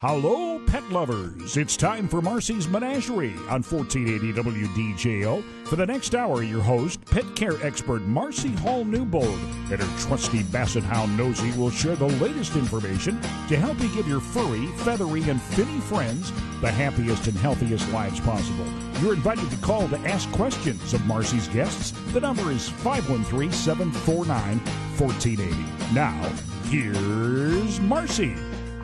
Hello, pet lovers. It's time for Marsie's Menagerie on 1480 WDJO. For the next hour, your host, pet care expert Marsie Hall Newbold, and her trusty basset hound Nosy will share the latest information to help you give your furry, feathery, and finny friends the happiest and healthiest lives possible. You're invited to call to ask questions of Marsie's guests. The number is 513-749-1480. Now, here's Marsie.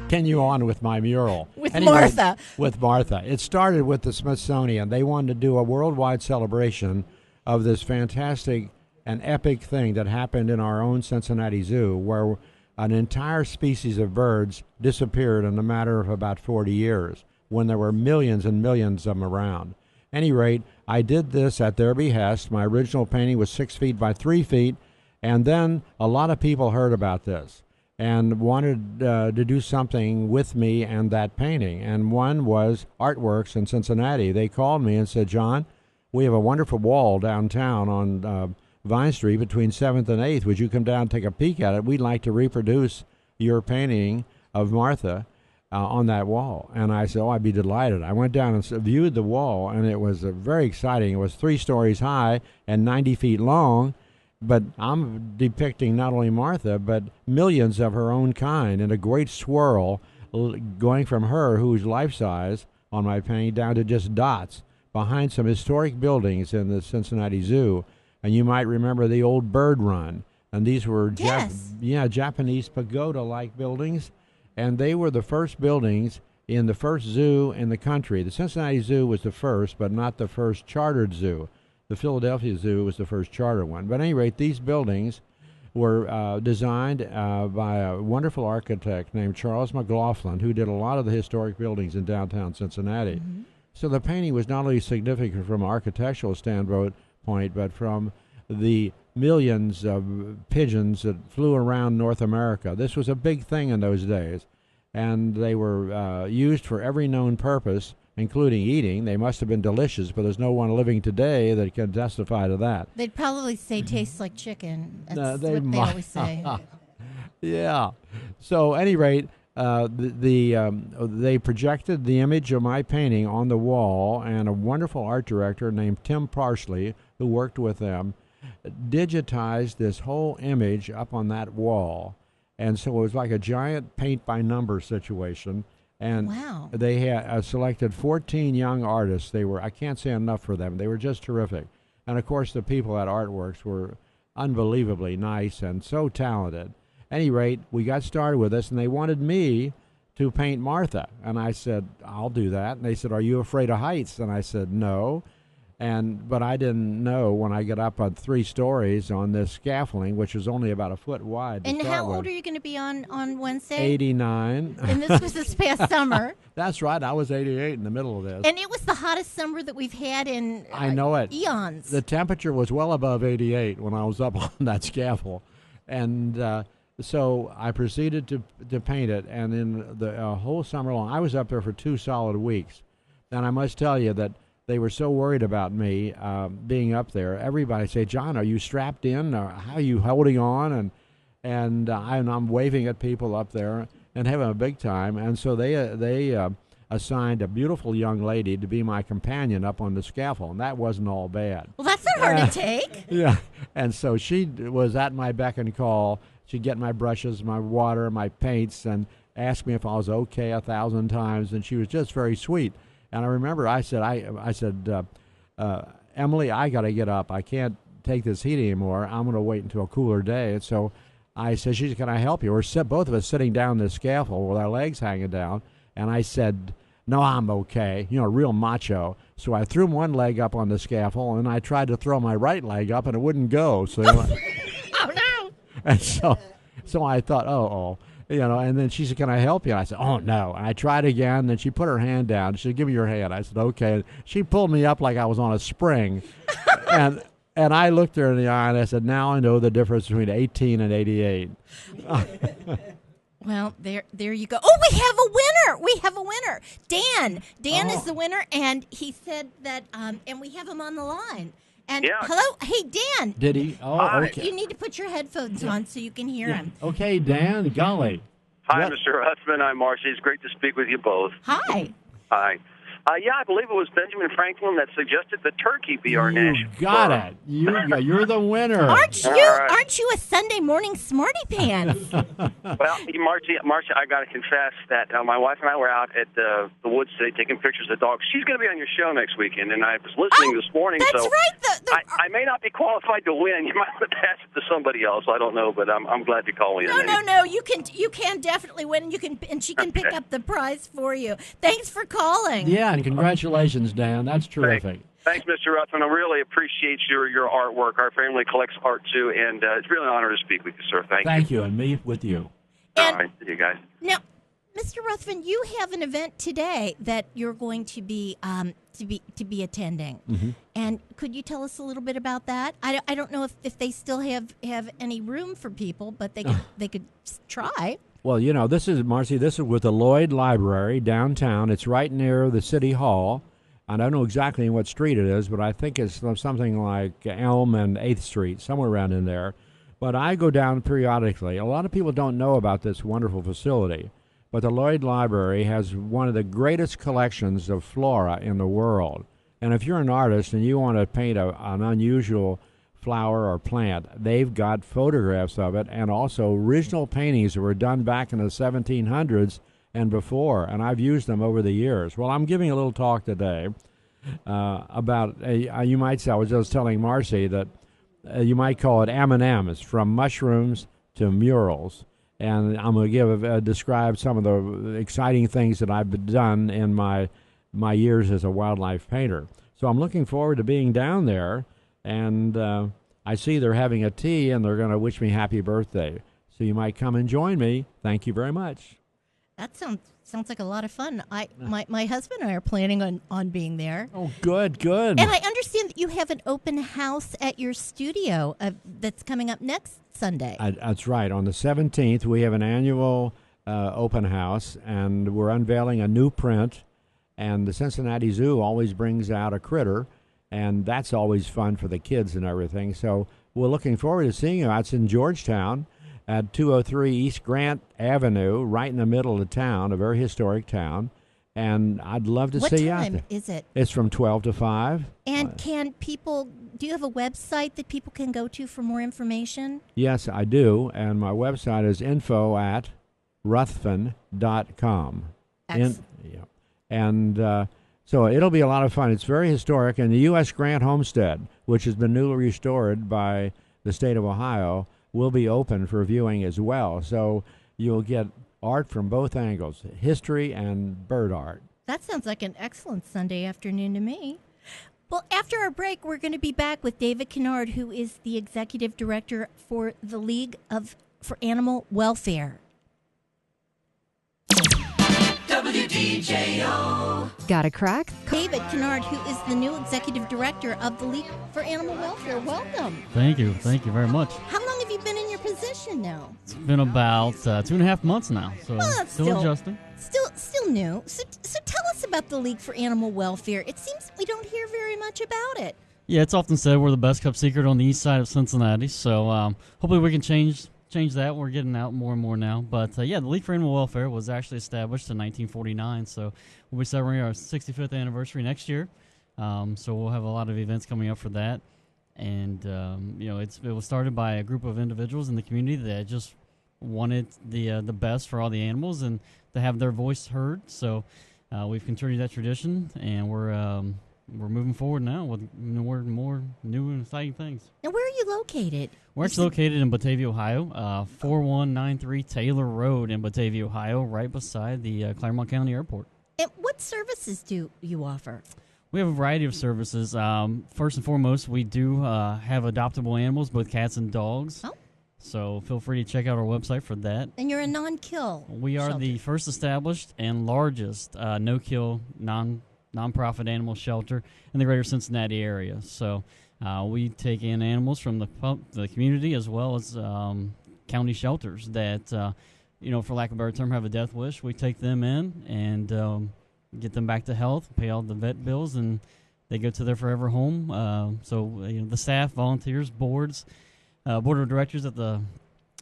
Continue on with my mural. Martha. With Martha. It started with the Smithsonian. They wanted to do a worldwide celebration of this fantastic and epic thing that happened in our own Cincinnati Zoo, where an entire species of birds disappeared in a matter of about 40 years, when there were millions and millions of them around. At any rate, I did this at their behest. My original painting was 6 feet by 3 feet, and then a lot of people heard about this and wanted to do something with me and that painting. And one was Artworks in Cincinnati. They called me and said, John, we have a wonderful wall downtown on Vine Street between 7th and 8th. Would you come down and take a peek at it? We'd like to reproduce your painting of Martha on that wall. And I said, I'd be delighted. I went down and viewed the wall, and it was very exciting. It was 3 stories high and 90 feet long. But I'm depicting not only Martha, but millions of her own kind in a great swirl, going from her, who's life-size on my painting, down to just dots behind some historic buildings in the Cincinnati Zoo. And you might remember the old bird run. And these were Japanese pagoda-like buildings. And they were the first buildings in the first zoo in the country. The Cincinnati Zoo was the first, but not the first chartered zoo. The Philadelphia Zoo was the first charter one. But at any rate, these buildings were designed by a wonderful architect named Charles McLaughlin, who did a lot of the historic buildings in downtown Cincinnati. Mm-hmm. So the painting was not only significant from an architectural standpoint, but from the millions of pigeons that flew around North America. This was a big thing in those days, and they were used for every known purpose, including eating. They must have been delicious, but there's no one living today that can testify to that. They'd probably say tastes like chicken. That's what they always say. Yeah. So, at any rate, they projected the image of my painting on the wall, and a wonderful art director named Tim Parsley, who worked with them, digitized this whole image up on that wall. And so it was like a giant paint-by-number situation. And wow. They had selected 14 young artists. I can't say enough for them. They were just terrific. And, of course, the people at Artworks were unbelievably nice and so talented. At any rate, we got started with this, and they wanted me to paint Martha. And I said, I'll do that. And they said, are you afraid of heights? And I said, no. But I didn't know when I got up on 3 stories on this scaffolding, which was only about a foot wide. And how old are you going to be on Wednesday? 89. And this was this past summer. That's right. I was 88 in the middle of this. And it was the hottest summer that we've had in I know it. eons. The temperature was well above 88 when I was up on that scaffold. And so I proceeded to paint it. And in the whole summer long, I was up there for 2 solid weeks. And I must tell you that they were so worried about me being up there. Everybody say, John, are you strapped in? Or how are you holding on? And I'm waving at people up there and having a big time. And so they assigned a beautiful young lady to be my companion up on the scaffold, and that wasn't all bad. Well, that's not hard to take. Yeah. And so she was at my beck and call. She'd get my brushes, my water, my paints, and ask me if I was okay 1,000 times, and she was just very sweet. And I remember I said, Emily, I got to get up. I can't take this heat anymore. I'm going to wait until a cooler day. And so I said, can I help you? We're both of us sitting down this scaffold with our legs hanging down. And I said, no, I'm okay. Real macho. So I threw one leg up on the scaffold, and I tried to throw my right leg up, and it wouldn't go. So, oh, no. And so I thought, and then she said, can I help you? And I said, oh, no. And I tried again. Then she put her hand down. She said, give me your hand. I said, okay. She pulled me up like I was on a spring. and I looked her in the eye, and I said, now I know the difference between 18 and 88. Well, there you go. Oh, we have a winner. Dan is the winner, and he said that, and we him on the line. And hello, hey, Dan. Did he? Oh, okay. You need to put your headphones on so you can hear him. Okay, Dan, golly. Hi, Mr. Hutzman. I'm Marsie. It's great to speak with you both. Hi. Hi. I believe it was Benjamin Franklin that suggested the turkey be our national. You got it. You're the winner. Aren't you a Sunday morning smarty pants? Well, Marcie, I got to confess that my wife and I were out at the woods today taking pictures of dogs. She's going to be on your show next weekend, and I was listening this morning. That's so right. I may not be qualified to win. You might have to pass it to somebody else. I don't know, but I'm glad to call in. No. You can definitely win. And she can pick up the prize for you. Thanks for calling. Yeah, and congratulations, Dan. That's terrific. Thanks, Mr. Ruffin. I really appreciate your artwork. Our family collects art, too, and it's really an honor to speak with you, sir. Thank you. And me with you. All right. See you guys. Now, Mr. Ruthven, you have an event today that you're going to be attending. Mm-hmm. And could you tell us a little bit about that? I don't know if they still have any room for people, but they could try. Well, this is, Marcie, this is with the Lloyd Library downtown. It's right near the City Hall. I don't know exactly what street it is, but I think it's something like Elm and 8th Street, somewhere around in there. But I go down periodically. A lot of people don't know about this wonderful facility, but the Lloyd Library has one of the greatest collections of flora in the world. And if you're an artist and you want to paint an unusual flower or plant, they've got photographs of it and also original paintings that were done back in the 1700s and before, and I've used them over the years. Well, I'm giving a little talk today about, you might say, I was just telling Marcie that you might call it M&Ms, from mushrooms to murals. And I'm going to describe some of the exciting things that I've done in my years as a wildlife painter. So I'm looking forward to being down there, and I see they're having a tea, and they're going to wish me happy birthday. So you might come and join me. Thank you very much. That sounds like a lot of fun. My husband and I are planning on being there. Oh, good. And I understand that you have an open house at your studio that's coming up next Sunday. That's right. On the 17th, we have an annual open house, and we're unveiling a new print. And the Cincinnati Zoo always brings out a critter, and that's always fun for the kids and everything. So we're looking forward to seeing you. It's in Georgetown at 203 East Grant Avenue, right in the middle of the town, a very historic town. And I'd love to see you out there. What time is it? It's from 12 to 5. And do you have a website that people can go to for more information? Yes, I do. And my website is info@ruthven.com. So it'll be a lot of fun. It's very historic. And the U.S. Grant Homestead, which has been newly restored by the state of Ohio, will be open for viewing as well. So you'll get art from both angles, history and bird art. That sounds like an excellent Sunday afternoon to me. Well, after our break, we're going to be back with David Kennard, who is the executive director for the League for Animal Welfare. WDJO. Got a crack? David Kennard, who is the new executive director of the League for Animal Welfare. Welcome. Thank you very much. How long have you been in your position now? It's been about 2.5 months now, so still adjusting. Still new. So tell us about the League for Animal Welfare. It seems we don't hear very much about it. Yeah, it's often said we're the best kept secret on the east side of Cincinnati, so hopefully we can change that. We're getting out more and more now. But, the League for Animal Welfare was actually established in 1949, so we'll be celebrating our 65th anniversary next year. So we'll have a lot of events coming up for that. And, it was started by a group of individuals in the community that just wanted the best for all the animals and to have their voice heard. So we've continued that tradition, and we're moving forward now with more new and exciting things. Now, where are you located? We're actually located in Batavia, Ohio, 4193 Taylor Road in Batavia, Ohio, right beside the Claremont County Airport. And what services do you offer? We have a variety of services. First and foremost, we do have adoptable animals, both cats and dogs. Oh. So feel free to check out our website for that. And you're a non-kill We are shelter. the first established and largest no-kill nonprofit animal shelter in the greater Cincinnati area. So we take in animals from the community as well as county shelters that, for lack of a better term, have a death wish. We take them in and get them back to health, pay all the vet bills, and they go to their forever home. The staff, volunteers, board of directors at the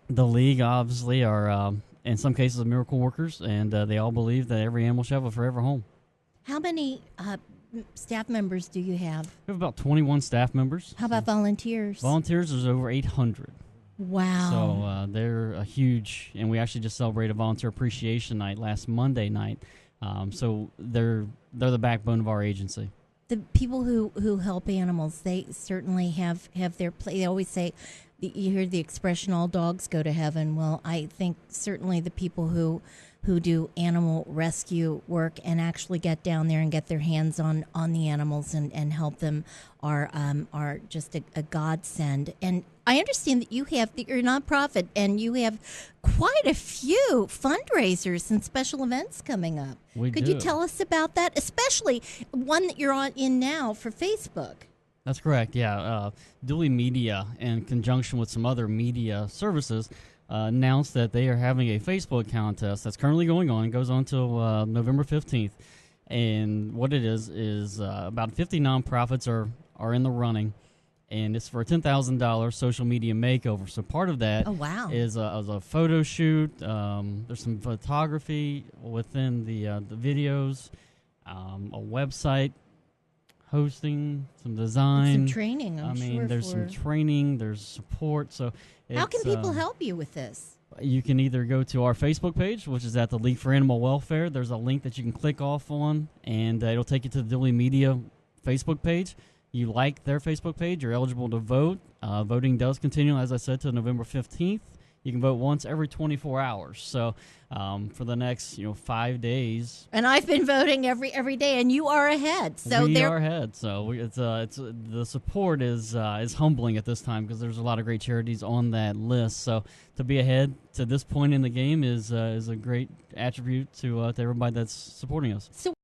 league obviously are in some cases, miracle workers, and they all believe that every animal should have a forever home. How many staff members do you have? We have about 21 staff members. How about volunteers? Volunteers, there's over 800. Wow. So they're a huge, and we actually just celebrated Volunteer Appreciation Night last Monday night. So they're the backbone of our agency. The people who help animals, they certainly have their place. They always say, you hear the expression, all dogs go to heaven. Well, I think certainly the people who do animal rescue work and actually get down there and get their hands on the animals and help them are just a godsend. And I understand that you're a nonprofit and you have quite a few fundraisers and special events coming up. Could you tell us about that, especially one that you're in now for Facebook? That's correct, yeah. Dooley Media, in conjunction with some other media services, announced that they are having a Facebook contest that's currently going on. It goes on until November 15th. And what it is about 50 nonprofits are in the running. And it's for a $10,000 social media makeover. So part of that is a photo shoot. There's some photography within the videos, a website, hosting, some design, some training. There's some training, there's support. So how can people help you with this? You can either go to our Facebook page, which is at the League for Animal Welfare. There's a link that you can click off on, and it'll take you to the Dooley Media Facebook page. You like their Facebook page, you're eligible to vote. Voting does continue, as I said, to November 15th. You can vote once every 24 hours. So for the next 5 days. And I've been voting every day, and you are ahead. So we are ahead. So it's the support is humbling at this time because there's a lot of great charities on that list. So to be ahead to this point in the game is a great attribute to everybody that's supporting us. So